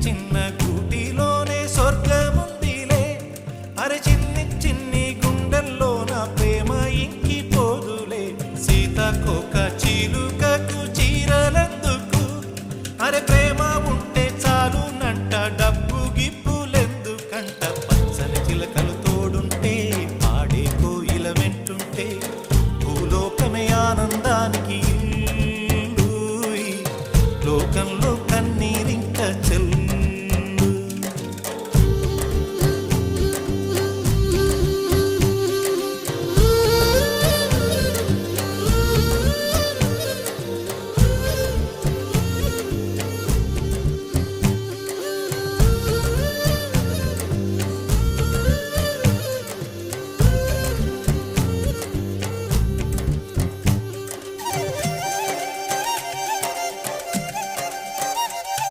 చిన్న కూటిలోనే స్వర్గముందిలే. అరే చిన్ని చిన్ని గుండెల్లో నా ప్రేమ ఇంకిపోదులే. సీతకొక చిలుకకు చీరలందుకు అరే ప్రేమ